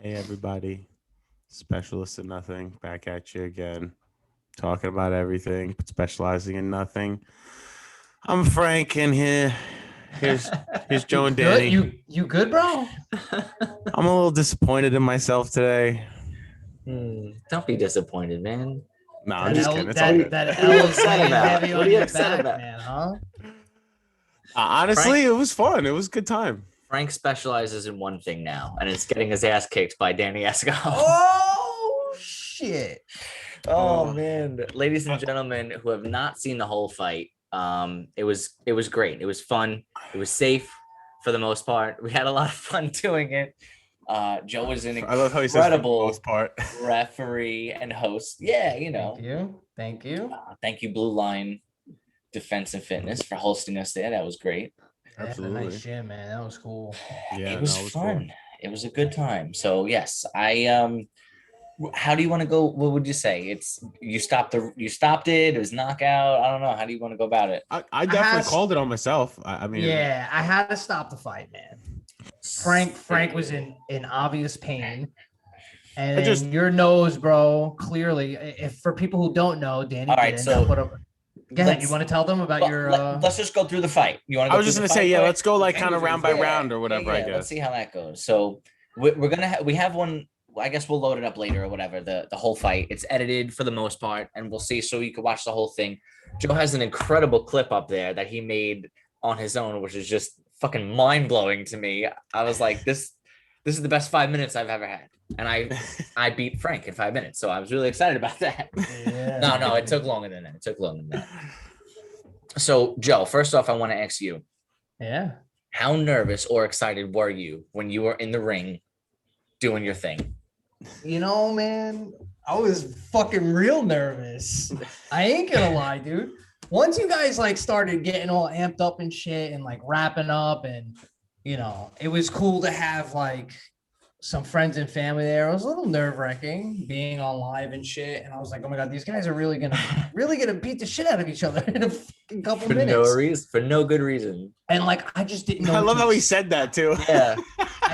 Hey everybody, specialist in nothing, back at you again, talking about everything, but specializing in nothing. I'm Frank, and here's Joe and Good, Danny. you good, bro? I'm a little disappointed in myself today. Don't be disappointed, man. No, I'm That just L kidding. It's all that good. that What are you L is upset hanging about? heavy What on are you your upset back, about? man, huh? Honestly, Frank it was fun. It was a good time. Frank specializes in one thing now, and it's getting his ass kicked by Danny Esco. Oh shit! Oh man, ladies and gentlemen who have not seen the whole fight, it was great. It was fun. It was safe for the most part. We had a lot of fun doing it. Joe was an I love how he says for the incredible most part. referee and host. Yeah, Thank you. Thank you, Blue Line Defense and Fitness, for hosting us there. That was great. They had a Absolutely. nice gym, man. That was cool. Yeah, It was no, it was fun. cool. It was a good time. So yes, I how do you want to go? What would you say? You stopped it. It was knockout. I don't know. How do you want to go about it? I definitely called it on myself. I mean, Yeah, I had to stop the fight, man. Frank was in obvious pain. And your nose, bro, clearly, if for people who don't know, Danny All did right, end so up with a. Go ahead. You want to tell them about your? Let's just go through the fight. You want to? I Go was through just the gonna fight say, yeah, quick? let's go like kind of round by round or whatever. I guess. Let's see how that goes. So we're gonna we have one. I guess we'll load it up later or whatever. The whole fight. It's edited for the most part, and we'll see. So you can watch the whole thing. Joe has an incredible clip up there that he made on his own, which is just fucking mind blowing to me. I was like, this is the best 5 minutes I've ever had, and I beat Frank in 5 minutes, so I was really excited about that. Yeah. No, it took longer than that. So, Joe, first off, I want to ask you, Yeah. how nervous or excited were you when you were in the ring doing your thing? Man, I was fucking real nervous. I ain't gonna lie, dude. Once you guys like started getting all amped up and shit and like wrapping up and it was cool to have like some friends and family there. It was a little nerve-wracking being on live and shit. And I was like, oh my God, these guys are really gonna beat the shit out of each other in a fucking couple minutes. For no good reason. And like I just didn't know. I love how he said that too. Yeah.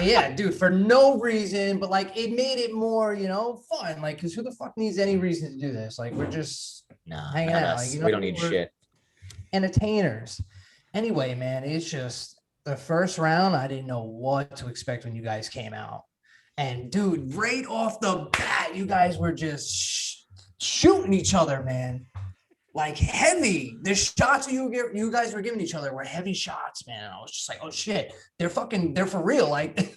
Yeah, dude, for no reason, but like it made it more, fun. Like, because who the fuck needs any reason to do this? Like, we're just hanging out. Like, we don't need shit. Entertainers. Anyway, man, it's just the first round. I didn't know what to expect when you guys came out. And dude, right off the bat, you guys were just shooting each other, man. Like heavy. The shots you guys were giving each other were heavy shots, man. I was just like, oh shit, they're for real. Like,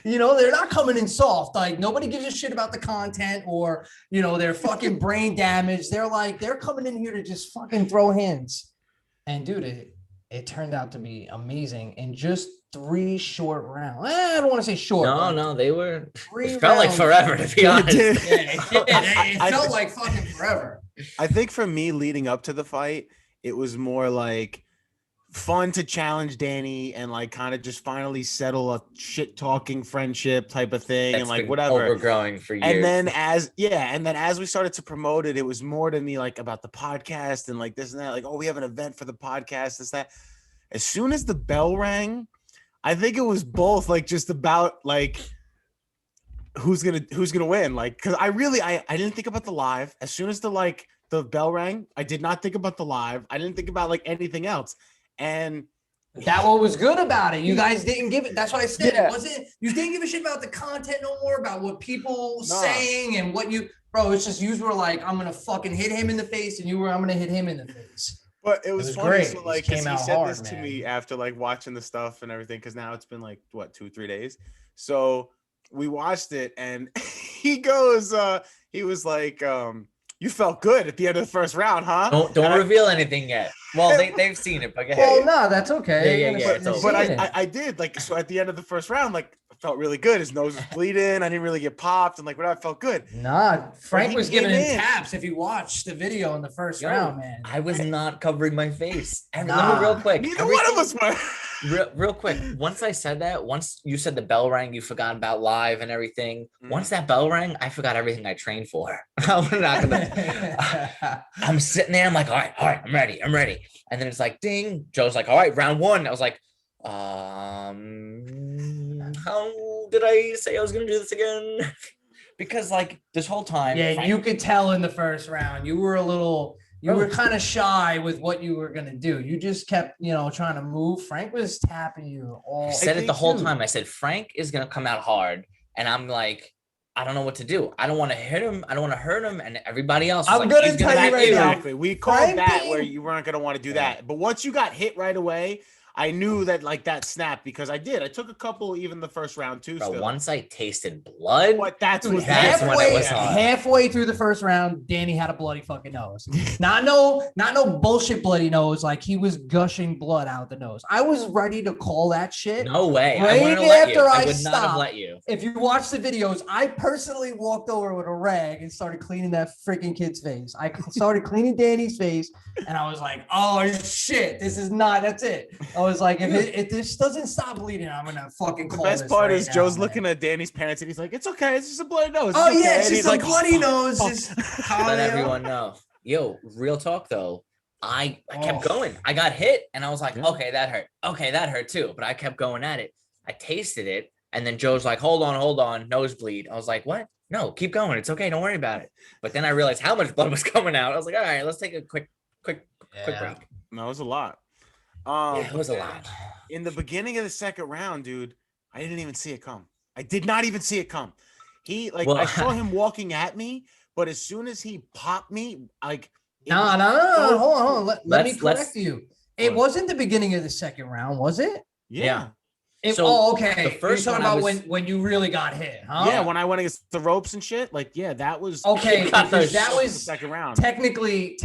they're not coming in soft. Like nobody gives a shit about the content or, their fucking brain damage. They're coming in here to just fucking throw hands. And dude, it turned out to be amazing in just 3 short rounds. I don't want to say short. No, they were. It felt rounds. like forever, to be honest. It felt like fucking forever. I think for me, leading up to the fight, it was more like fun to challenge Danny and like kind of just finally settle a shit talking friendship type of thing. That's and like been whatever overgrowing for years. And then as we started to promote it, it was more to me like about the podcast and like this and that, like, oh, we have an event for the podcast, this, that. As soon as the bell rang, I think it was both like just about like who's gonna win, like, because I didn't think about the live. As soon as the bell rang, I did not think about the live. I didn't think about like anything else. And that what was good about it. You guys didn't give it. That's what I said. Yeah. It wasn't. You didn't give a shit about the content no more, about what people saying and what you, bro. It's just you were like, I'm gonna fucking hit him in the face, and I'm gonna hit him in the face. But it was funny. Great. So like, he said hard, this to man. me after like watching the stuff and everything, because now it's been like what 2-3 days. So we watched it, and he goes, he was like, you felt good at the end of the first round, huh? Don't reveal anything yet. Well, they've seen it, but go ahead. Well, no, that's okay. Yeah. But I did like, so at the end of the first round, like I felt really good. His nose was bleeding. I didn't really get popped, and like whatever, I felt good. Nah, Frank was giving him in. taps. If you watched the video in the first round, man, I was not covering my face. And Nah. let me real quick. Neither one of us were. Real quick. Once I said that, once you said the bell rang, you forgot about live and everything. Once that bell rang, I forgot everything I trained for. I'm sitting there. I'm like, all right, I'm ready. And then it's like, ding. Joe's like, all right, round 1. I was like, how did I say I was gonna do this again? Because like this whole time, Yeah, you could tell in the first round you were you were Bro. kind of shy with what you were gonna do. You just kept, trying to move. Frank was tapping you all. I said it the think whole too. time. I said Frank is gonna come out hard, and I'm like, I don't know what to do. I don't want to hit him. I don't want to hurt him. And everybody else was I'm like, gonna he's tell you hit right you. now. Exactly. We called Frank that being- where you weren't gonna want to do Yeah. that. But once you got hit right away, I knew that like that snapped because I did. I took a couple even the first round too. Bro, Still. once I tasted blood, But that's Dude, what That's when it was hard. halfway through the first round, Danny had a bloody fucking nose. Not no bullshit bloody nose. Like he was gushing blood out the nose. I was ready to call that shit. no way. I Right wouldn't have let you. after I I would not have stopped. let you. If you watch the videos, I personally walked over with a rag and started cleaning that freaking kid's face. I started cleaning Danny's face, and I was like, "Oh shit, this is not. That's it." I was like, "If this doesn't stop bleeding, I'm gonna fucking The call best this part right is now, Joe's man." looking at Danny's parents and he's like, "It's okay. It's just a bloody nose." Oh It's okay." yeah, it's And just he's a like, bloody "Oh, nose. fuck." Just Let everyone know. Yo, real talk though. I kept Oh. going. I got hit, and I was like, Yeah. okay, that hurt. Okay, that hurt too. But I kept going at it. I tasted it, and then Joe's like, hold on, nosebleed. I was like, what? No, keep going. It's okay. Don't worry about it. But then I realized how much blood was coming out. I was like, all right, let's take a quick break. No, it was a lot. Yeah, it was a lot. In the beginning of the second round, dude, I didn't even see it come. I did not even see it come. Well, I saw him walking at me, but as soon as he popped me, like it No. was- Hold on. Let me Let's- correct you. It What? wasn't the beginning of the second round, was it? yeah. So, Okay. the first You're talking one I about was- when you really got hit, huh? Yeah, when I went against the ropes and shit, like that was Okay, You got because those that the was second round. technically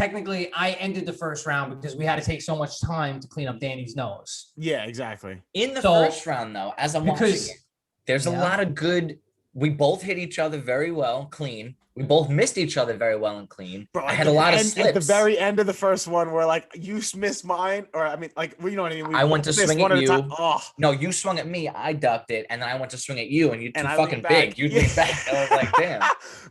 I ended the first round because we had to take so much time to clean up Danny's nose. Yeah, exactly. In the So- first round, though, as I'm watching Because- it, there's a Yeah. lot of good. We both hit each other very well, clean. We both missed each other very well and clean. Bro, I at had the a lot of end- slips. at the very end of the first one where like you missed mine, or I mean, like you know what I mean. We I went both to missed swing one at a you. time. Oh, No, you swung at me. I ducked it, and then I went to swing at you, and you too And I fucking leaned back. big. You Yeah. leaned back. I was like, damn,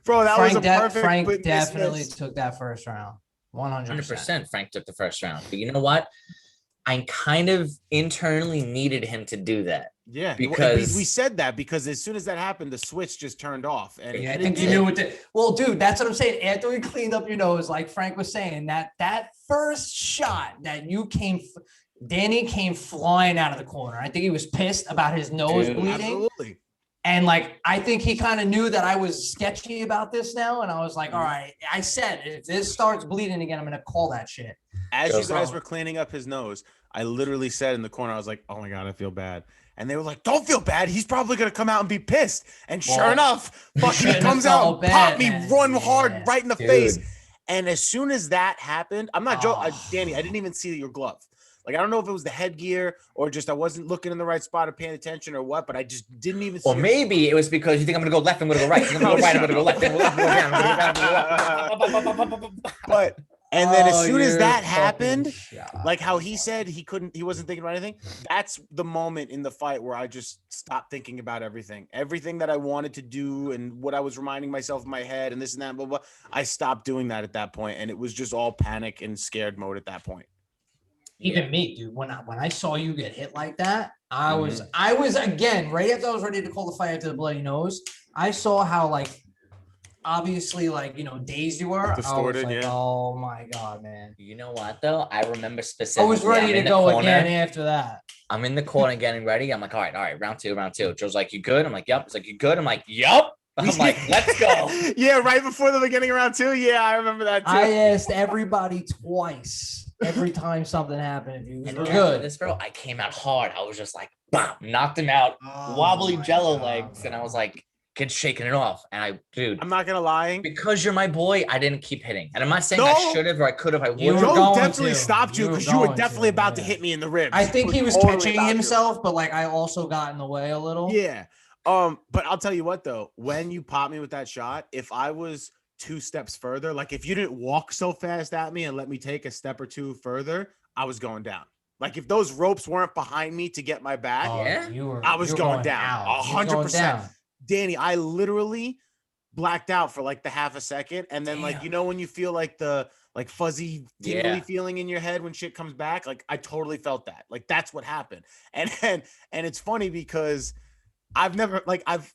bro, that was a perfect. Frank miss. definitely took that first round. 100%. 100%. Frank took the first round, but you know what? I kind of internally needed him to do that. Yeah, Because- we said that because as soon as that happened, the switch just turned off. And Yeah, I it think you did. knew what to. Well, dude, that's what I'm saying. After we cleaned up your nose, like Frank was saying, that first shot that you Danny came flying out of the corner. I think he was pissed about his nose Dude, bleeding. Absolutely. And like, I think he kind of knew that I was sketchy about this now. And I was like, all right, I said, if this starts bleeding again, I'm going to call that shit. As Joe you guys Bro. were cleaning up his nose, I literally said in the corner, I was like, "Oh my god, I feel bad." And they were like, "Don't feel bad. He's probably gonna come out and be pissed." And sure Well, enough, fucking he shouldn't have comes out, felt and pop bad, me, man. run hard Yeah. right in the Dude. face. And as soon as that happened, I'm not joking, Oh. Danny. I didn't even see your glove. Like I don't know if it was the headgear or just I wasn't looking in the right spot or paying attention or what, but I just didn't even see. Or maybe it was because you think I'm gonna go left, I'm gonna go right. You think I'm gonna go right, I'm gonna go left. I'm gonna go down, I'm gonna go down. But and then as Oh, soon as you're that fucking happened, shot. like how he said he wasn't thinking about anything. That's the moment in the fight where I just stopped thinking about everything that I wanted to do and what I was reminding myself in my head and this and that, blah, blah. I stopped doing that at that point, and it was just all panic and scared mode at that point. Even me, dude, when I saw you get hit like that, I Mm-hmm. was again, right after I was ready to call the fight after the bloody nose, I saw how like obviously like dazed you were. Distorted, I was like, yeah. oh my god, man. You know what though? I remember I specifically. was ready I'm to in the go corner. again after that. I'm in the corner getting ready. I'm like, all right, round two. Joe's like, you good? I'm like, yep. He's like, you good? I'm like, yup. I'm like, let's go. Yeah, right before the beginning of round 2. Yeah, I remember that too. I asked everybody twice every time something happened. If you And were after good. this, bro, I came out hard. I was just like, bam, knocked him out, Oh wobbly my jello God, legs. And I bro. was like, kid shaking it off. And dude, I'm not gonna lie. because you're my boy, I didn't keep hitting. And I'm not saying No. I should have or I could have, I You would were Joe have. going definitely to. stopped you You were because you were going definitely to, about to yeah. hit me in the ribs. I think he was totally catching about to. himself, but like I also got in the way a little. Yeah. But I'll tell you what though, when you popped me with that shot, if I was 2 steps further, like if you didn't walk so fast at me and let me take a step or 2 further, I was going down. Like if those ropes weren't behind me to get my back, Oh, Yeah? I was you were going down, out. You were going 100%. down. Danny, I literally blacked out for like the half a second, and then like Damn. when you feel like the like fuzzy tingly Yeah. feeling in your head when shit comes back, like I totally felt that. Like that's what happened. And it's funny because I've never like I've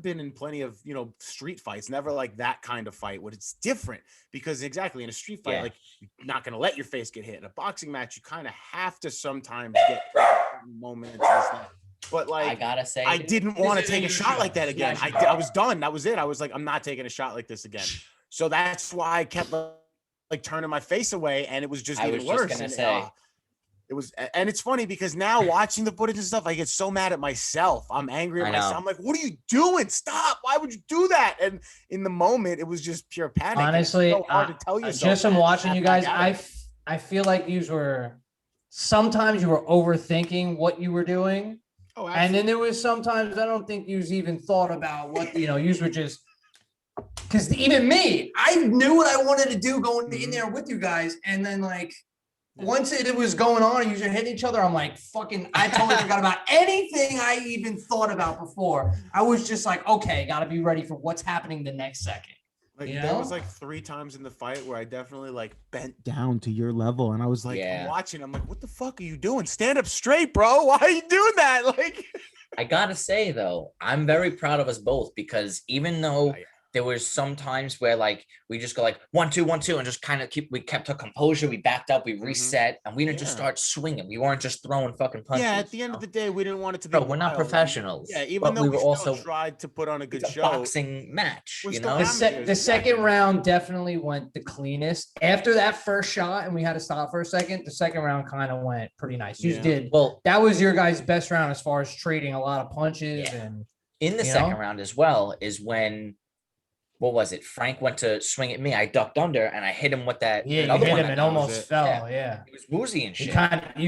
been in plenty of, you know, street fights, never like that kind of fight. What it's different because exactly in a street fight, Yeah. like you're not gonna let your face get hit. In a boxing match, you kind of have to sometimes get moments and stuff. But I like gotta say, I didn't want to take a shot like that again. Yeah, I was done. That was it. I was like, I'm not taking a shot like this again. So that's why I kept like turning my face away, and it was just I even was worse. just gonna And, say. it was, and it's funny because now watching the footage and stuff, I get so mad at myself. I'm angry at I know. myself. I'm like, what are you doing? Stop. Why would you do that? And in the moment, it was just pure panic. And it's Honestly, so hard to tell yourself. just from that, watching snap you back guys, out of it. I feel like you were sometimes you were overthinking what you were doing. Oh, And then there was sometimes I don't think you even thought about what, you were just, because even me, I knew what I wanted to do going in there with you guys. And then like, once it was going on and you were hitting each other, I'm like, fucking, I totally forgot about anything I even thought about before. I was just like, okay, got to be ready for what's happening the next second. Like You there know? was like 3 times in the fight where I definitely like bent down to your level, and I was like, Yeah. I'm watching. I'm like, what the fuck are you doing? Stand up straight, bro. Why are you doing that? Like, I gotta say though, I'm very proud of us both because even though yeah. there was some times where like we just go like 1 2 1 2 and just kind of we kept our composure, we backed up, we reset, and we didn't just Yeah. start swinging. We weren't just throwing fucking punches. Yeah, at the end of the day, we didn't want it to be. Bro, we're not wild. professionals. Yeah, even but though we we were still also tried to put on a good it's a show. boxing match, We're you still know. amateurs. The second round definitely went the cleanest. After that first shot, and we had to stop for a second, the second round kind of went pretty nice. You Yeah. did. Well, That was your guys' best round as far as trading a lot of punches Yeah. and in the you second know? round as well is when what was it? Frank went to swing at me. I ducked under and I hit him with that. yeah, that you other hit one him that and that was almost it. fell. Yeah. He was woozy and You shit.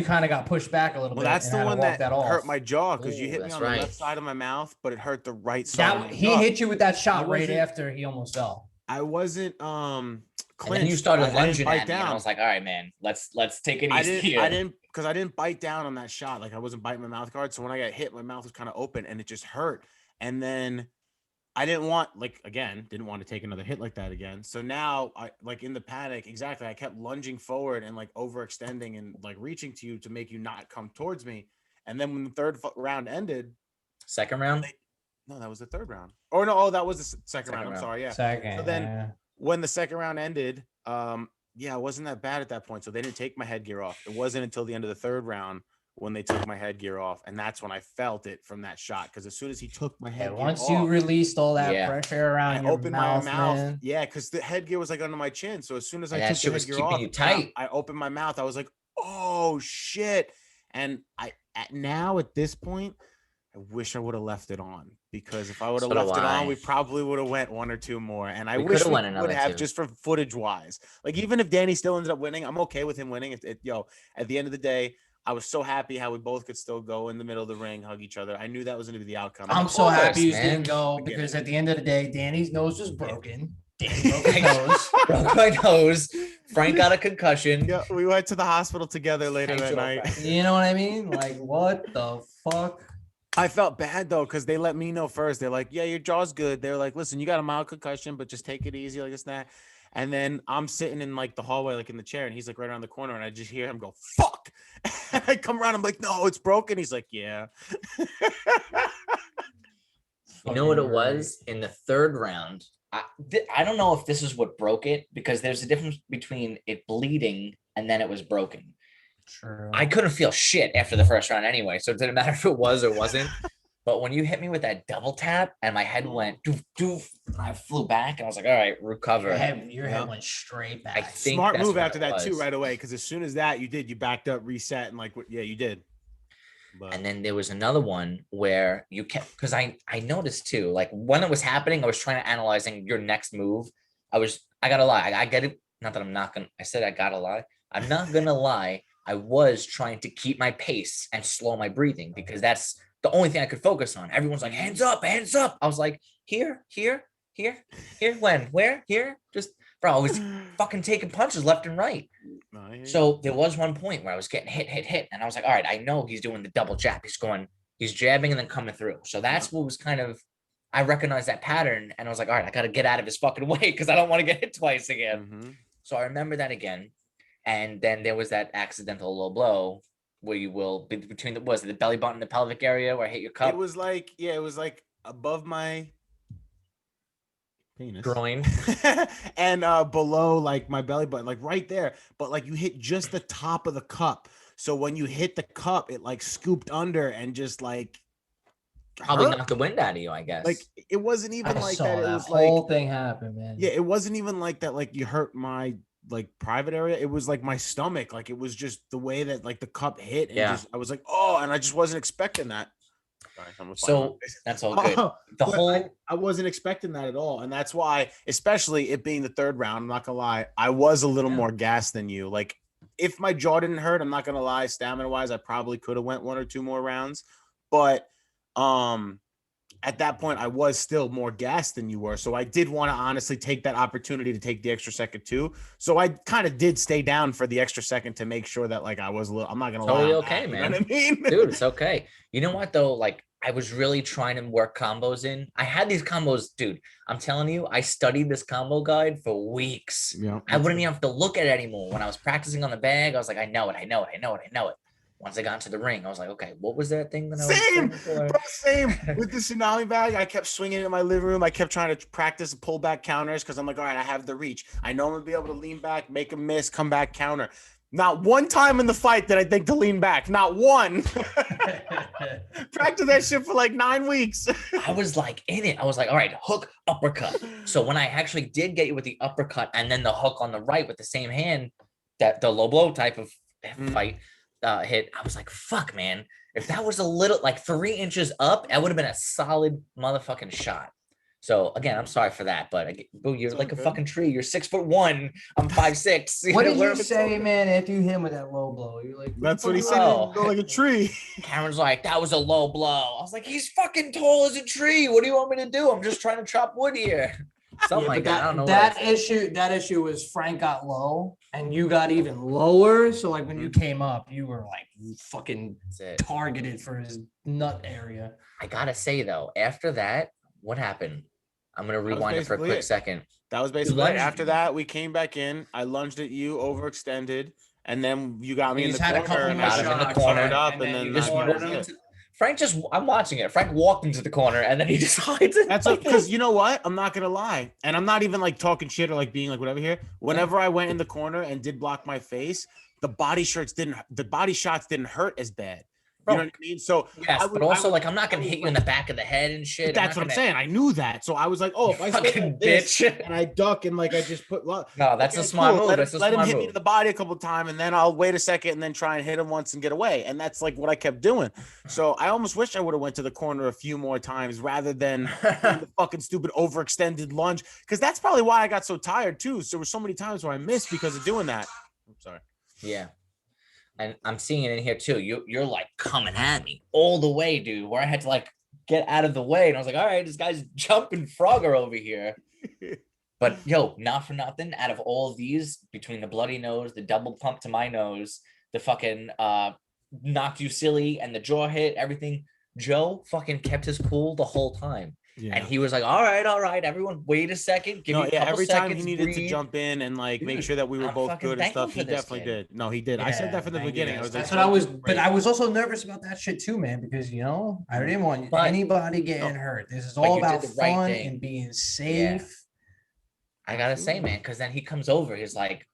kind of got pushed back a little Well, bit. that's and the had to one walk that off. hurt my jaw because you Ooh, hit me that's on the right. left side of my mouth, but it hurt the right side of That my he jaw. hit you with that shot right wasn't- after he almost fell. I wasn't And clinched. then you started I didn't lunging bite at me, and I down. was like, "All right, man, let's take it I easy." didn't because I didn't bite down on that shot. Like I wasn't biting my mouth guard. So when I got hit, my mouth was kind of open and it just hurt. And then I didn't want didn't want to take another hit like that again. So now I like in the panic, exactly. I kept lunging forward and like overextending and like reaching to you to make you not come towards me. And then when the third round ended, Second round. no, that was the third round. Or no, oh, that was the second round. I'm round. sorry. Yeah. Second. So then when the second round ended, yeah, it wasn't that bad at that point. So they didn't take my headgear off. It wasn't until the end of the third round when they took my headgear off, and that's when I felt it from that shot. Because as soon as he took my headgear once off, you released all that Yeah. pressure around I your opened mouth, my mouth. man. Yeah, because the headgear was like under my chin. So as soon as And I that took shit the was headgear keeping off, you tight. I opened my mouth. I was like, oh shit. And now at this point, I wish I would have left it on, because if I would have So do left it on, I. we probably would have went 1 or 2 more. And I We wish coulda we went would another have 2. just for footage wise. Like even if Danny still ended up winning, I'm okay with him winning. At the end of the day, I was so happy how we both could still go in the middle of the ring, hug each other. I knew that was going to be the outcome. I'm Of so course, happy you man. didn't go, Forget because it. at the end of the day, Danny's nose was broken. Danny broke his nose. Broke my nose. Frank got a concussion. Yeah, we went to the hospital together later Thanks, that old night. friend. You know what I mean? Like, what the fuck? I felt bad though, because they let me know first. They're like, yeah, your jaw's good. They're like, listen, you got a mild concussion, but just take it easy, like this and that. And then I'm sitting in like the hallway, like in the chair, and he's like right around the corner, and I just hear him go, fuck. And I come around, I'm like, no, it's broken. He's like, yeah. You know what it was in the third round? I don't know if this is what broke it, because there's a difference between it bleeding and then it was broken. True. I couldn't feel shit after the first round anyway, so it didn't matter if it was or wasn't. But when you hit me with that double tap and my head went doof doof, and I flew back and I was like, all right, recover. Your head went straight back. I think Smart that's move what after it that too, was. right away. Because as soon as that you backed up, reset, and yeah, you did. But And then there was another one where you kept, because I noticed too, like when it was happening, I was trying to analyzing your next move. I gotta lie. I get it. Not that I'm not gonna, I said I gotta lie. I'm not gonna lie. I was trying to keep my pace and slow my breathing, because that's the only thing I could focus on. Everyone's like, hands up, hands up. I was like, here, when, where, here, just, bro, I was fucking taking punches left and right. So there was one point where I was getting hit, and I was like, all right, I know he's doing the double jab. He's jabbing and then coming through. So that's what was kind of, I recognized that pattern, and I was like, all right, I got to get out of his fucking way, because I don't want to get hit twice again. Mhm. So I remember that again. And then there was that accidental low blow where you will be between the belly button and the pelvic area where I hit your cup? It was like above my penis groin. and below like my belly button, like right there. But like you hit just the top of the cup. So when you hit the cup, it like scooped under and just like Probably hurt. knocked the wind out of you, I guess. Like it wasn't even I like saw that. It that was whole like thing happen, man. yeah, it wasn't even like that. Like you hurt my like private area. It was like my stomach. Like it was just the way that like the cup hit and just I was like, oh, and I just wasn't expecting that. Sorry, so that's all good. The whole I wasn't expecting that at all, and that's why, especially it being the third round, I'm not gonna lie, I was a little more gassed than you. Like if my jaw didn't hurt, I'm not gonna lie, stamina wise, I probably could have went 1 or 2 more rounds, but at that point I was still more gassed than you were, so I did want to honestly take that opportunity to take the extra second too. So I kind of did stay down for the extra second to make sure that like I was a little, I'm not gonna totally lie, okay, you man. know what I mean? Dude, it's okay. You know what though? Like I was really trying to work combos in. I had these combos, dude. I'm telling you, I studied this combo guide for weeks. Yeah, I wouldn't even have to look at it anymore. When I was practicing on the bag, I was like, I know it. Once I got into the ring, I was like, okay, what was that thing that I was Same, training for? bro, same with the tsunami bag. I kept swinging it in my living room. I kept trying to practice pull back counters because I'm like, all right, I have the reach. I know I'm gonna be able to lean back, make a miss, come back, counter. Not one time in the fight did I think to lean back. Not one. Practice that shit for like 9 weeks. I was like in it. I was like, all right, hook, uppercut. So when I actually did get you with the uppercut and then the hook on the right with the same hand, that the low blow type of fight hit, I was like, fuck, man. If that was a little like 3 inches up, that would have been a solid motherfucking shot. So again, I'm sorry for that, but you're like a fucking tree. You're 6'1". I'm 5'6". What did you say, man? If you hit him with that low blow, you're like, that's what he said. Go like a tree. Cameron's like, that was a low blow. I was like, he's fucking tall as a tree. What do you want me to do? I'm just trying to chop wood here. Something like that. I don't know. That issue was Frank got low and you got even lower. So like when you came up, you were like fucking targeted for his nut area. I gotta say though, after that, what happened? I'm gonna rewind it for a quick second. That was basically it. After that, we came back in. I lunged at you, overextended, and then you got me in the corner. And I got in the corner up, and then just Frank I'm watching it. Frank walked into the corner and then he just hides it. That's because you know what? I'm not gonna lie, and I'm not even like talking shit or like being like whatever here. Whenever I went in the corner and did block my face, the body shots didn't hurt as bad. You know what I mean? So yes, but also like I'm not gonna hit you in the back of the head and shit. That's what I'm saying. I knew that, so I was like, "Oh, if I fucking this bitch," and I duck and like I just put no, that's a smart move. Let him hit me to the body a couple of times, and then I'll wait a second and then try and hit him once and get away. And that's like what I kept doing. So I almost wish I would have went to the corner a few more times rather than the fucking stupid overextended lunge, because that's probably why I got so tired too. So there were so many times where I missed because of doing that. I'm sorry. Yeah. And I'm seeing it in here too. You're like coming at me all the way, dude, where I had to like get out of the way. And I was like, all right, this guy's jumping Frogger over here. But yo, not for nothing, out of all of these, between the bloody nose, the double pump to my nose, the fucking knocked you silly and the jaw hit, everything, Joe fucking kept his cool the whole time. Yeah. And he was like, all right, everyone, wait a second. Give me a couple every seconds, time he needed to jump in and like make sure that we were both good and stuff, he definitely did. No, he did. I said that from the beginning. I was like, but I was also nervous about that shit too, man, because you know, I didn't want anybody getting hurt. This is all about fun and being safe. Yeah. I gotta say, man, because then he comes over, he's like,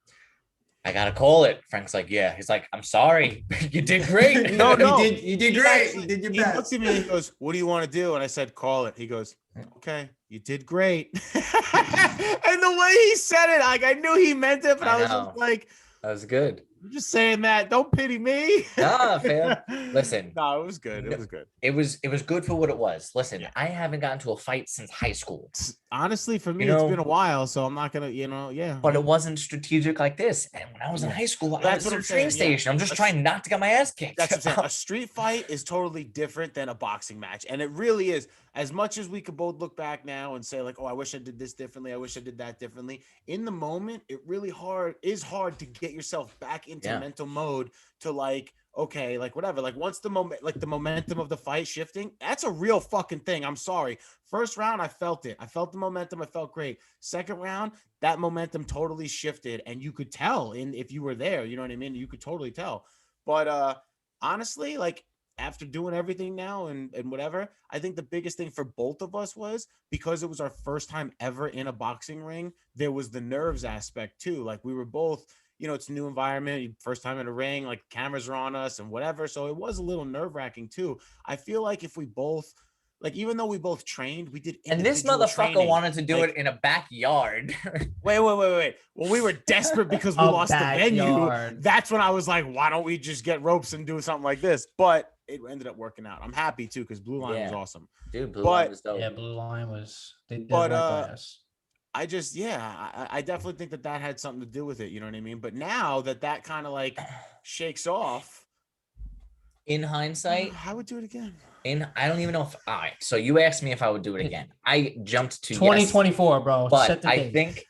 I gotta call it. Frank's like, yeah. He's like, I'm sorry. You did great. No. You did great. You did your best. He looks at me and he goes, what do you want to do? And I said, call it. He goes, okay, you did great. And the way he said it, like I knew he meant it, but I was just like, that was good. I'm just saying that. Don't pity me. Nah, fam. Listen. No, it was good. It was good. It was good for what it was. Listen, I haven't gotten to a fight since high school. Honestly, for me, it's been a while, so I'm not gonna, But it wasn't strategic like this. And when I was in high school, I was at a train station. I'm just trying not to get my ass kicked. That's what I'm saying. A street fight is totally different than a boxing match, and it really is. As much as we could both look back now and say like, oh, I wish I did this differently. I wish I did that differently. In the moment, it really is hard to get yourself back into mental mode to like, okay, like whatever. Like once the momentum of the fight shifting, that's a real fucking thing. I'm sorry. First round, I felt it. I felt the momentum. I felt great. Second round, that momentum totally shifted, and you could tell if you were there. You know what I mean? You could totally tell. But honestly, like after doing everything now and whatever, I think the biggest thing for both of us was because it was our first time ever in a boxing ring, there was the nerves aspect too. Like we were both, it's a new environment, first time in a ring, like cameras are on us and whatever. So it was a little nerve-wracking too. I feel like if we both, like, even though we both trained, we did And this individual motherfucker training. wanted to do Like, it in a backyard. Wait. Well, we were desperate because we lost the venue. backyard. That's when I was like, why don't we just get ropes and do something like this? But it ended up working out. I'm happy too because Blue Line was awesome. Dude, Blue Line was dope. Yeah, Blue Line was. They did But, right by us. I just, I definitely think that had something to do with it. You know what I mean? But now that kind of like shakes off. In hindsight, I would do it again. I don't even know if. All right, so you asked me if I would do it again. I jumped to 2024, bro. But Set the I date.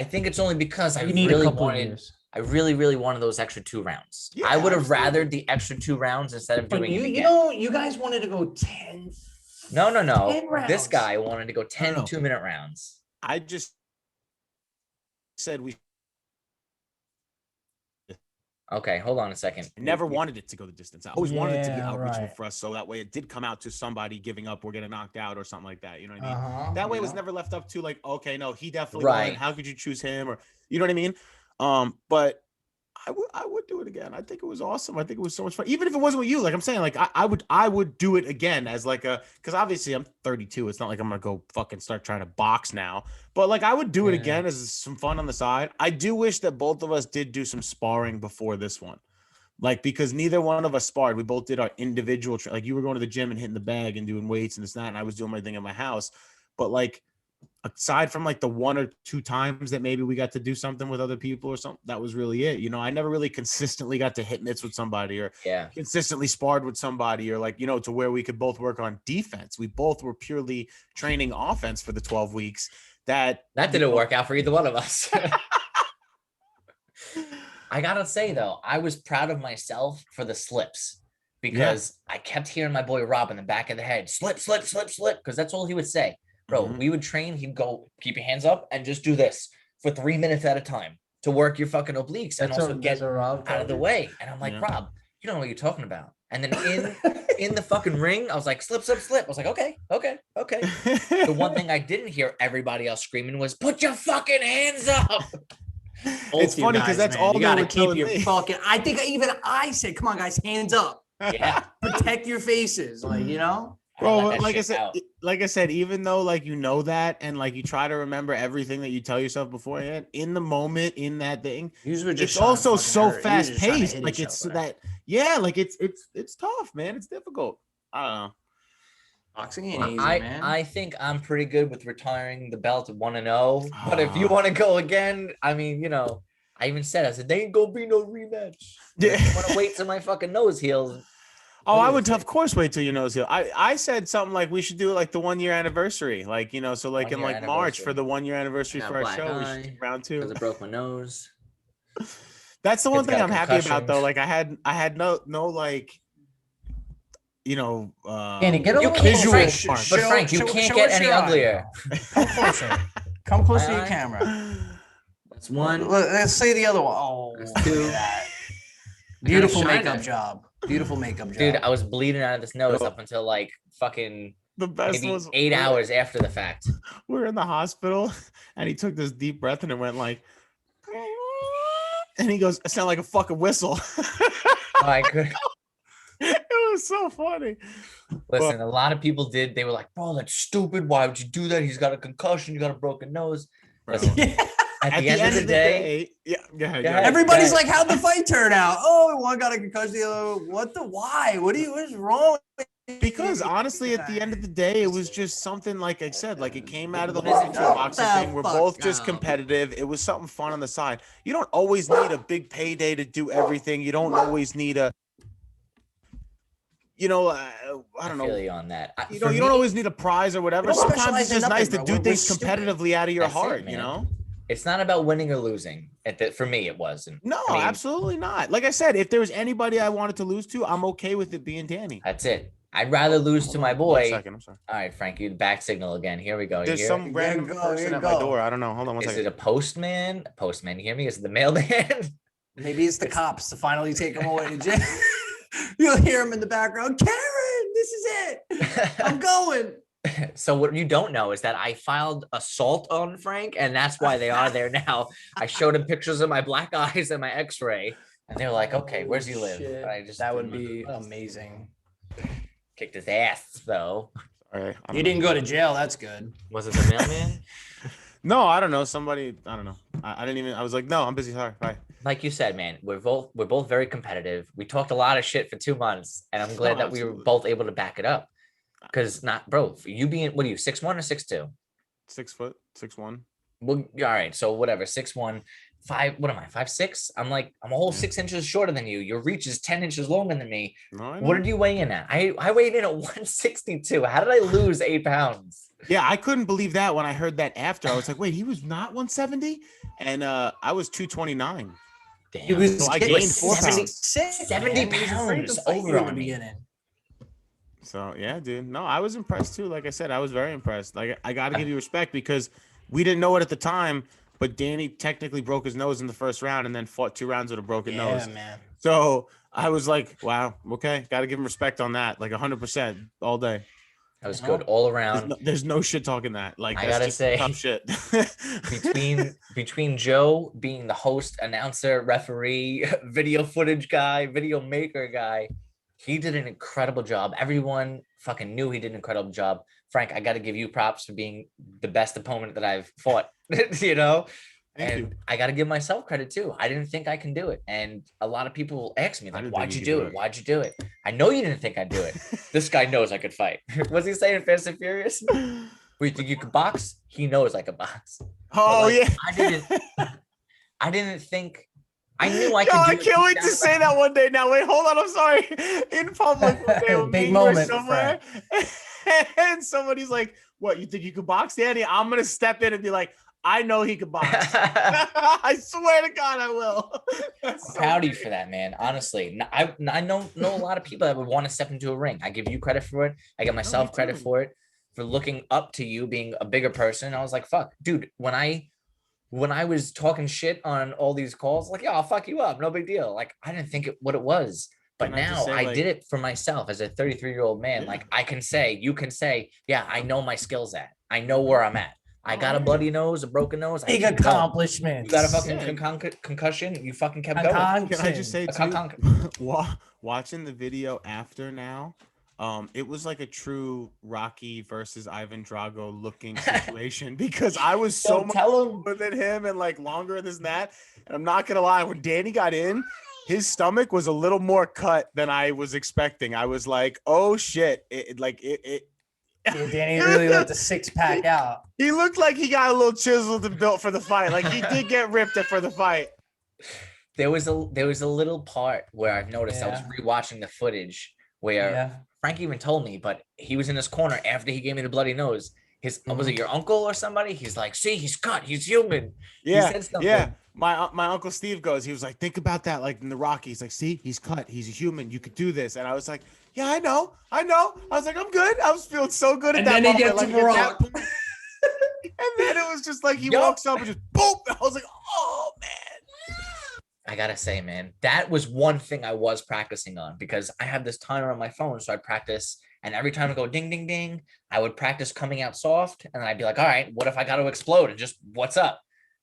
think it's only because I You need a really couple wanted. years. I really, really wanted those extra 2 rounds. Yeah, I would have absolutely. rathered the extra 2 rounds instead of But doing it again. you know, you guys wanted to go 10. No. 10 This rounds. guy wanted to go 10 No. 2-minute rounds. I just said we Okay, hold on a second. never wanted it to go the distance. I always wanted it to be Yeah, outreachable right. for us, so that way it did come out to somebody giving up or getting knocked out or something like that. You know what I mean? Uh-huh, That way, it you was know? never left up to like, okay, no, he definitely Right. won. How could you choose him? Or you know what I mean? But I would do it again. I think it was awesome. I think it was so much fun. Even if it wasn't with you, like I'm saying, like I would do it again as like because obviously I'm 32. It's not like I'm gonna go fucking start trying to box now. But like I would do it Yeah. again as some fun on the side. I do wish that both of us did do some sparring before this one. Like, because neither one of us sparred. We both did our individual, like you were going to the gym and hitting the bag and doing weights and this and that, and I was doing my thing at my house. But like, aside from like the 1 or 2 times that maybe we got to do something with other people or something, that was really it. I never really consistently got to hit mitts with somebody or consistently sparred with somebody or like, to where we could both work on defense. We both were purely training offense for the 12 weeks. That didn't work out for either one of us. I gotta say though, I was proud of myself for the slips because I kept hearing my boy Rob in the back of the head, slip, because that's all he would say. Bro, we would train, he'd go, keep your hands up and just do this for 3 minutes at a time to work your fucking obliques and also get out of the way. And I'm like, Rob, you don't know what you're talking about. And then in the fucking ring, I was like, slip. I was like, okay. The one thing I didn't hear everybody else screaming was, put your fucking hands up. It's funny because that's all you they gotta were keep telling your me. fucking. I think I said, come on, guys, hands up. Yeah. Protect your faces, like Bro, let that like shit I said, even though like that and like you try to remember everything that you tell yourself beforehand, in the moment, in that thing, it's also so fast paced. Like it's that, like it's tough, man. It's difficult. I don't know. Boxing ain't easy, man. I think I'm pretty good with retiring the belt at 1-0. But if you want to go again, I mean, I even said, I said, there ain't gonna be no rematch. Yeah. I want to wait till my fucking nose heals. Oh, I would of course wait till your nose heal. I said something like we should do like the 1 year anniversary, like so like in like March for the 1 year anniversary for our show. We should do round 2 because I broke my nose. That's the one thing I'm happy about though. Like I had no like. Danny, get a You little can't, visual Frank, part. but Frank, you can't get any uglier. Come closer. Come close to your camera. That's one. Let's say the other one. Oh, That's 2. beautiful Kinda makeup shiny. job. Beautiful makeup job. Dude, I was bleeding out of this nose up until like fucking The best maybe was 8 hours after the fact. we were in the hospital and he took this deep breath and it went like, and he goes, "I sound like a fucking whistle." I could. It was so funny. Listen, a lot of people did. They were like, "Bro, that's stupid. Why would you do that? He's got a concussion. You got a broken nose." Listen, at the end of the day, everybody's like, "How'd the fight turn out?" Oh, one got a concussion. The other, what the why? What's wrong? Because honestly, at the end of the day, it was just something like I said, like it came out of the What is whole it? boxing thing. We're both just up. competitive. It was something fun on the side. You don't always need a big payday to do everything. You don't always need a, I don't know. I feel you on that. You don't always need a prize or whatever. We don't Sometimes it's specialize in just nice nothing, to bro. do We're things stupid. competitively out of your That's it, heart, man. It's not about winning or losing. For me, it wasn't. No, I mean, absolutely not. Like I said, if there was anybody I wanted to lose to, I'm okay with it being Danny. That's it. I'd rather lose to my boy. 1 second, I'm sorry. All right, Frank, you back signal again. Here we go. There's some random person at my door. I don't know. Hold on 1 Is second. it a postman? Postman, you hear me? Is it the mailman? Maybe it's the cops to finally take him away to jail. You'll hear him in the background. Karen, this is it. I'm going. So what you don't know is that I filed assault on Frank, and that's why they are there now. I showed him pictures of my black eyes and my X-ray, and they're like, "Okay, where's he live?" Shit. I just That would be amazing. kicked his ass though. All right. You didn't go to jail. That's good. Was it the mailman? No, I don't know. Somebody, I don't know. I didn't even. I was like, no, I'm busy. Sorry, bye. Like you said, man, we're both very competitive. We talked a lot of shit for 2 months, and I'm glad that we were both able to back it up. Because bro, you being, what are you, 6'1" or 6'2"? 6 foot, 6'1". Well, all right, so whatever, 6'1", 5. What am I, 5'6"? I'm a whole 6 inches shorter than you. Your reach is 10 inches longer than me. No, what did you weigh in at? I weighed in at 162. How did I lose 8 pounds? Yeah, I couldn't believe that when I heard that after. I was like, wait, he was not 170, and I was 229. Damn. He was So I gained 4 pounds. 70 pounds over on me. So yeah, dude. No, I was impressed too. Like I said, I was very impressed. Like I got to give you respect because we didn't know it at the time, but Danny technically broke his nose in the first round and then fought 2 rounds with a broken nose. Yeah, man. So I was like, wow, okay, got to give him respect on that. Like 100% all day. That was good all around. There's no shit talking that. Like I that's gotta just say, tough shit. between Joe being the host, announcer, referee, video footage guy, video maker guy, he did an incredible job. Everyone fucking knew he did an incredible job. Frank, I got to give you props for being the best opponent that I've fought, you know? Thank you. I got to give myself credit too. I didn't think I can do it. And a lot of people ask me, like, why'd you do it? Why'd you do it? I know you didn't think I'd do it. This guy knows I could fight. What's he saying in Fast and Furious? We think you could box? He knows I could box. Oh, like, yeah. I didn't think. I knew I Yo, could do I it. can't wait to say that one day. Now, wait, hold on. I'm sorry. In public, one day, Big moment somewhere, and somebody's like, "What? You think you could box, Danny?" I'm gonna step in and be like, "I know he could box. I swear to God, I will." So proud of you for that, man. Honestly, I know a lot of people that would want to step into a ring. I give you credit for it. I give myself credit for it, for looking up to you, being a bigger person. I was like, fuck, dude, when I was talking shit on all these calls, like, yeah, I'll fuck you up. No big deal. Like, I didn't think what it was. But now I did it for myself as a 33-year-old man. Yeah. Like, you can say, yeah, I know my skills at. I know where I'm at. I got a bloody nose, a broken nose. Big accomplishment. You got a fucking concussion. You fucking kept going. Can I just say, watching the video after now, it was like a true Rocky versus Ivan Drago looking situation because I was so much older than him and like longer than that. And I'm not gonna lie, when Danny got in, his stomach was a little more cut than I was expecting. I was like, oh shit, Yeah, Danny really let the 6-pack out. He looked like he got a little chiseled and built for the fight. Like he did get ripped for the fight. There was a little part where I've noticed I was rewatching the footage where Frank even told me, but he was in his corner after he gave me the bloody nose. Was it your uncle or somebody? He's like, see, he's cut. He's human. Yeah, he said something. Yeah. My uncle Steve goes, he was like, think about that. Like in the Rocky, he's like, see, he's cut. He's a human. You could do this. And I was like, yeah, I know. I was like, I'm good. I was feeling so good at that moment. And then he gets rocked. And then it was just like, he walks up and just boom. I was like, oh man. I gotta say, man, that was one thing I was practicing on because I have this timer on my phone. So I practice, and every time I go ding, ding, ding, I would practice coming out soft. And then I'd be like, all right, what if I got to explode? And just what's up?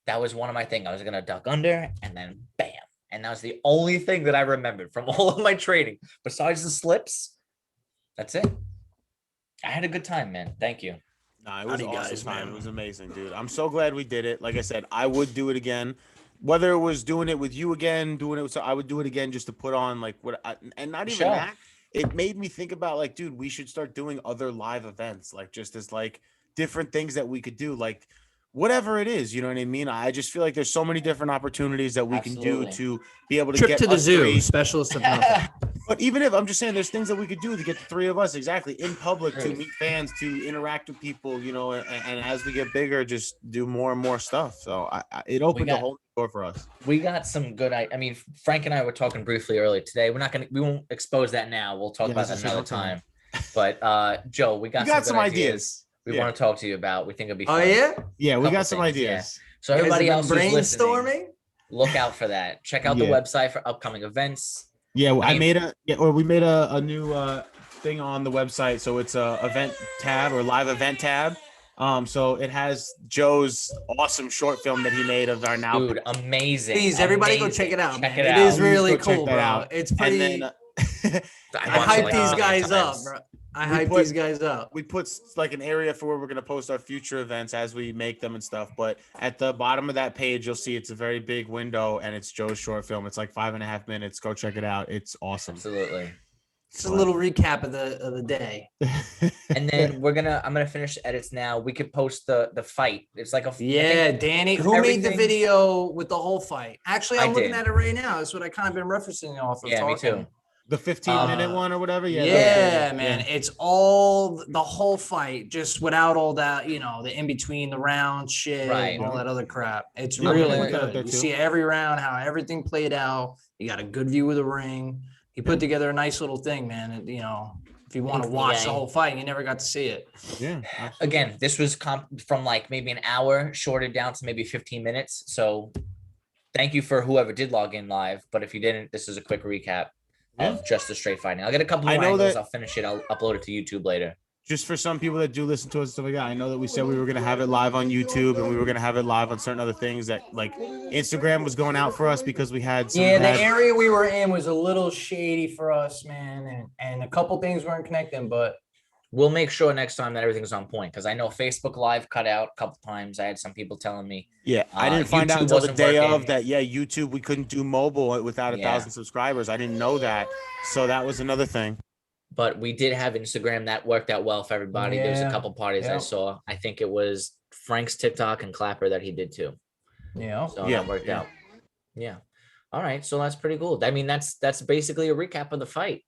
That was one of my things. I was going to duck under and then bam. And that was the only thing that I remembered from all of my training. Besides the slips, that's it. I had a good time, man. Thank you. Nah, it was awesome, man. It was amazing, dude. I'm so glad we did it. Like I said, I would do it again. Whether it was doing it with you again, I would do it again just to put on like and not even that. It made me think about like, dude, we should start doing other live events, like just as like different things that we could do, like whatever it is, you know what I mean? I just feel like there's so many different opportunities that we can do to be able to get to the zoo, specialist of nothing. But even if I'm just saying, there's things that we could do to get the three of us exactly in public to meet fans, to interact with people, you know, and as we get bigger, just do more and more stuff. So it opened a whole door for us. We got some good. I mean, Frank and I were talking briefly earlier today. We won't expose that now. We'll talk about that another time. But Joe, we got some ideas. We want to talk to you about. We think it'll be fun. Oh yeah, yeah, we got some ideas. Yeah. So everybody else who's listening, look out for that. Check out the website for upcoming events. Yeah, I mean- we made a new thing on the website. So it's a event tab or live event tab. So it has Joe's awesome short film that he made of our now. Dude, amazing. Please, everybody go amazing. check it out, Check man. it It out. is Please really go check cool, that bro. out. It's And pretty. then I watched it hype like these a million guys up, times. bro. I We hype put- these guys up. we put like an area for where we're gonna post our future events as we make them and stuff. But at the bottom of that page, you'll see it's a very big window and it's Joe's short film. It's like 5.5 minutes. Go check it out. It's awesome. Absolutely. It's a little recap of the day. And then I'm gonna finish edits now. We could post the fight. It's like a Yeah, Danny. Who made the everything- video with the whole fight? Actually, I'm I looking did. at it right now. That's what I kind of been referencing off of. Yeah, me talking. too. The 15-minute Uh, one or whatever. Yeah, Yeah, man. yeah. It's all the whole fight, just without all that, the in between the round shit Right. and all that other crap. It's Yeah, I'm really gonna put that up good. there You too. see every round, how everything played out. You got a good view of the ring. He put together a nice little thing, man. And, if you want to watch the Yeah. whole fight, you never got to see it. Yeah. Again, this was from like maybe an hour, shorted down to maybe 15 minutes. So thank you for whoever did log in live. But if you didn't, this is a quick recap of just the straight fighting. I'll get a couple I more know angles. that- I'll finish it. I'll upload it to YouTube later. Just for some people that do listen to us and stuff like that, I know that we said we were gonna have it live on YouTube and we were gonna have it live on certain other things that like Instagram was going out for us because we had some Yeah, bad- the area we were in was a little shady for us, man. And a couple things weren't connecting, but We'll make sure next time that everything's on point because I know Facebook Live cut out a couple times. I had some people telling me. Yeah, I didn't find out YouTube until the wasn't day working. of that. Yeah, YouTube we couldn't do mobile without 1,000 subscribers. I didn't know that, so that was another thing. But we did have Instagram that worked out well for everybody. There was a Yeah, couple parties I yeah. saw. I think it was Frank's TikTok and Clapper that he did too. So Yeah, that worked yeah. out. Yeah. All right. So that's pretty cool. I mean, that's basically a recap of the fight.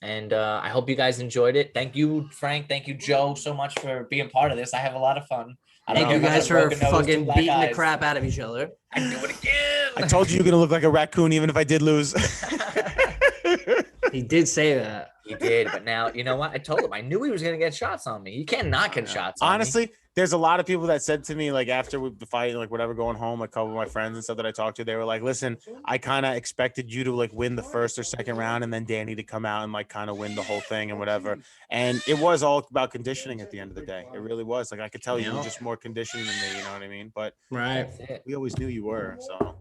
And I hope you guys enjoyed it. Thank you, Frank. Thank you, Joe, so much for being part of this. I have a lot of fun. I don't thank care you if I guys have a for broken nose, two fucking black beating the eyes. crap out of each other. I do it again. I told you you're gonna look like a raccoon even if I did lose. He did say that. He did, but now you know what? I told him I knew he was gonna get shots on me. He cannot get shots on me. Honestly, there's a lot of people that said to me like after the fight, like whatever, going home, like a couple of my friends and stuff that I talked to, they were like, "Listen, I kind of expected you to like win the first or second round, and then Danny to come out and like kind of win the whole thing and whatever." And it was all about conditioning at the end of the day. It really was. Like I could tell you were just more conditioned than me. You know what I mean? But Right. That's it. we always knew you were. So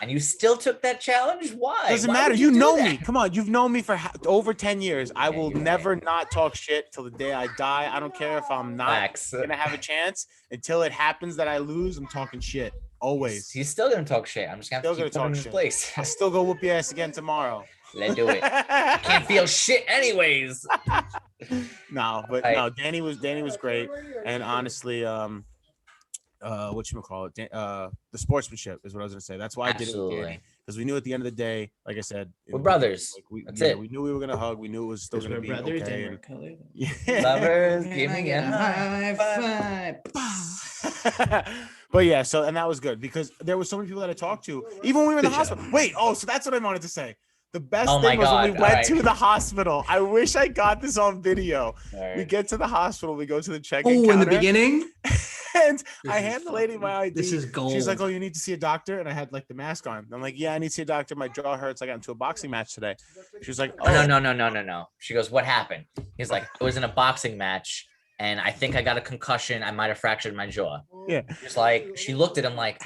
And you still took that challenge? Why? doesn't Why matter. would You do know that? me. Come on, you've known me for over 10 years. I will you're right. never not talk shit till the day I die. I don't care if I'm not Facts. gonna have a chance. Until it happens that I lose, I'm talking shit. Always. He's still gonna talk shit. I'm just gonna Still have to keep gonna him in talk his shit. place. I'll still go whoop your ass again tomorrow. Let's do it. Can't feel shit anyways. No, but Right. no, Danny was great. And honestly, whatchamacallit, the sportsmanship is what I was gonna say. That's why I did it with Danny. Absolutely. Because we knew at the end of the day, like I said, We're brothers. Like That's it. We knew we were gonna hug. We knew it was still gonna be okay. And, yeah. Lovers, give me a high five. But yeah, so and that was good because there were so many people that I talked to, even when we were in the hospital. Wait, so that's what I wanted to say. The best Oh my thing was when we God, went alright. to the hospital. I wish I got this on video. All We right. get to the hospital, we go to the check-in Oh, in the counter, beginning? and This I is hand the lady my ID. This is gold. She's like, "Oh, you need to see a doctor," and I had like the mask on. I'm like, "Yeah, I need to see a doctor. My jaw hurts. I got into a boxing match today." She was like, "Oh, Oh, no. She goes, what happened? He's like, I was in a boxing match and I think I got a concussion. I might have fractured my jaw. yeah." She's like, she looked at him like,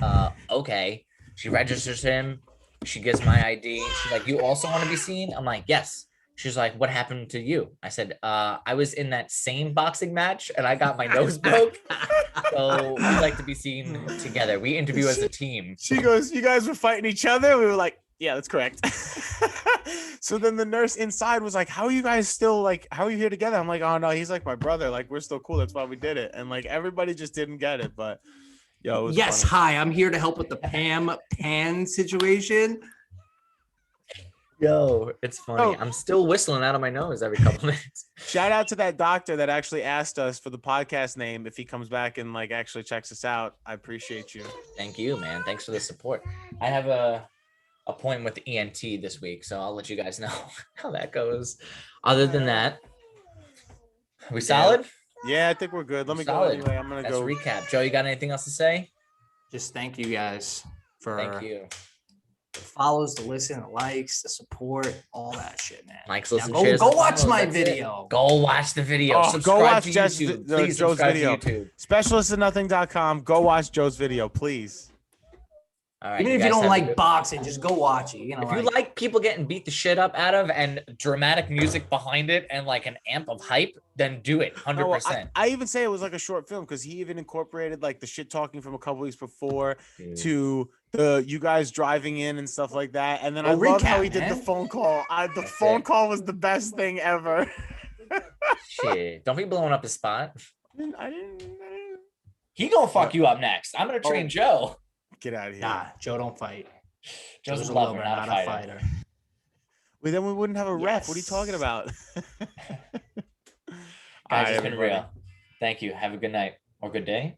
okay. She registers him. She gives my ID. She's like, you also want to be seen? I'm like, yes. She's like, what happened to you? I said, I was in that same boxing match and I got my nose broke. So we like to be seen together. We interview as a team. She goes, "You guys were fighting each other?" We were like, "Yeah, that's correct." So then the nurse inside was like, "How are you guys still like? How are you here together?" I'm like, "Oh no, he's like my brother. Like we're still cool. That's why we did it." And like everybody just didn't get it, but yo, it was Yes, funny. hi. I'm here to help with the Pan situation. Yo, it's funny. Oh. I'm still whistling out of my nose every couple minutes. Shout out to that doctor that actually asked us for the podcast name if he comes back and like actually checks us out. I appreciate you. Thank you, man. Thanks for the support. I have a appointment with ENT this week, so I'll let you guys know how that goes. Other than that, we solid? Yeah, I think we're good. Let me go Solid. anyway. I'm gonna That's go. recap. Joe, you got anything else to say? Just thank you guys for Thank you. follows, the listen, the likes, the support, all that shit, man. Likes, Now listen, go shares, go and watch follows. my That's it. video. Go watch the video. Oh, Subscribe go watch to Jess, YouTube. the Please Joe's subscribe video. to YouTube. Specialistofnothing.com. Go watch Joe's video, please. All right, Even if you guys don't have a like good- boxing, just go watch it. You know, If you like people getting beat the shit up out of and dramatic music behind it and like an amp of hype, then do it 100%. No, well, I even say it was like a short film because he even incorporated like the shit talking from a couple weeks before to the you guys driving in and stuff like that. And then I love how he did the phone call. The phone call was the best thing ever. Shit. Don't be blowing up his spot. I didn't. He gonna fuck you up next. I'm gonna train Joe. Get out of here. Nah, Joe don't fight. Joe's a lover, not a fighter. Well, then we wouldn't have a ref. Yes. What are you talking about? Guys, it's been real. Thank you. Have a good night or good day.